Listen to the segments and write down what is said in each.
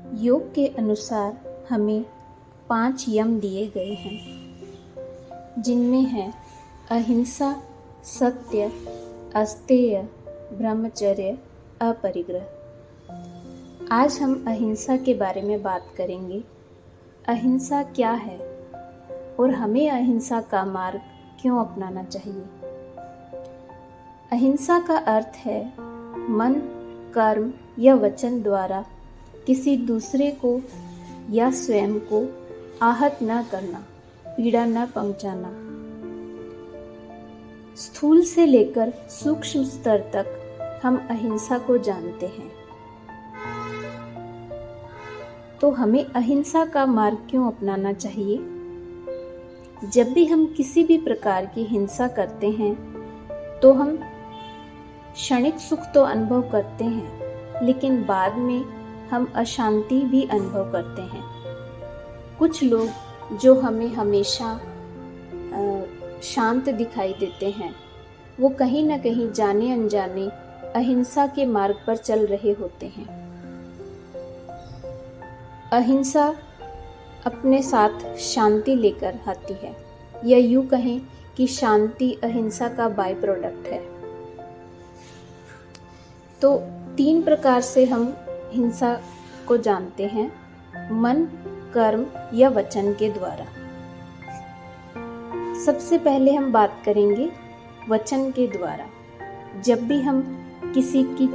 योग के अनुसार हमें 5 यम दिए गए हैं, जिनमें है अहिंसा, सत्य, अस्तेय, ब्रह्मचर्य, अपरिग्रह। आज हम अहिंसा के बारे में बात करेंगे। अहिंसा क्या है और हमें अहिंसा का मार्ग क्यों अपनाना चाहिए। अहिंसा का अर्थ है मन, कर्म या वचन द्वारा किसी दूसरे को या स्वयं को आहत न करना, पीड़ा न पहुंचाना। स्थूल से लेकर सूक्ष्म स्तर तक हम अहिंसा को जानते हैं। तो हमें अहिंसा का मार्ग क्यों अपनाना चाहिए। जब भी हम किसी भी प्रकार की हिंसा करते हैं तो हम क्षणिक सुख तो अनुभव करते हैं, लेकिन बाद में हम अशांति भी अनुभव करते हैं। कुछ लोग जो हमें हमेशा शांत दिखाई देते हैं, वो कहीं न कहीं जाने अनजाने अहिंसा के मार्ग पर चल रहे होते हैं। अहिंसा अपने साथ शांति लेकर आती है, या यूं कहें कि शांति अहिंसा का बाय प्रोडक्ट है। तो 3 प्रकार से हम हिंसा को जानते हैं, मन, कर्म या वचन के द्वारा। सबसे पहले हम बात करेंगे वचन के द्वारा। जब भी हम किसी की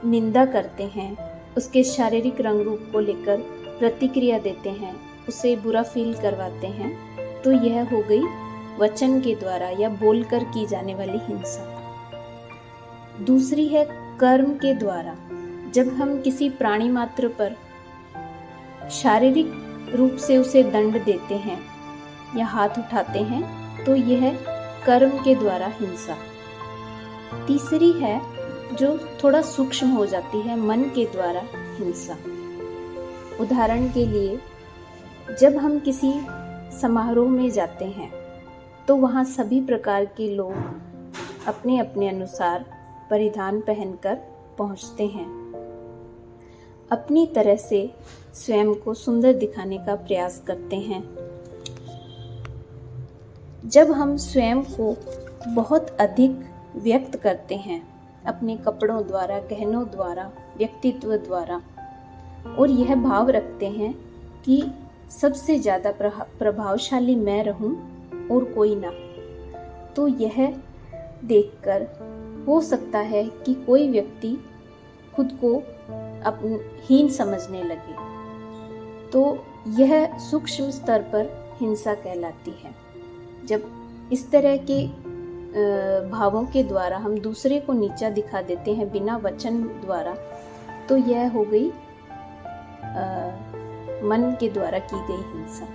निंदा करते हैं, उसके शारीरिक रंग रूप को लेकर प्रतिक्रिया देते हैं, उसे बुरा फील करवाते हैं, तो यह हो गई वचन के द्वारा या बोलकर की जाने वाली हिंसा। दूसरी है कर्म के द्वारा। जब हम किसी प्राणी मात्र पर शारीरिक रूप से उसे दंड देते हैं या हाथ उठाते हैं, तो यह कर्म के द्वारा हिंसा। तीसरी है जो थोड़ा सूक्ष्म हो जाती है, मन के द्वारा हिंसा। उदाहरण के लिए, जब हम किसी समारोह में जाते हैं तो वहाँ सभी प्रकार के लोग अपने अपने अनुसार परिधान पहनकर पहुँचते हैं, अपनी तरह से स्वयं को सुंदर दिखाने का प्रयास करते हैं। जब हम स्वयं को बहुत अधिक व्यक्त करते हैं अपने कपड़ों द्वारा, गहनों द्वारा, व्यक्तित्व द्वारा, और यह भाव रखते हैं कि सबसे ज़्यादा प्रभावशाली मैं रहूं और कोई ना, तो यह देखकर हो सकता है कि कोई व्यक्ति खुद को हीन समझने लगे। तो यह सूक्ष्म स्तर पर हिंसा कहलाती है। जब इस तरह के भावों के द्वारा हम दूसरे को नीचा दिखा देते हैं बिना वचन द्वारा, तो यह हो गई मन के द्वारा की गई हिंसा।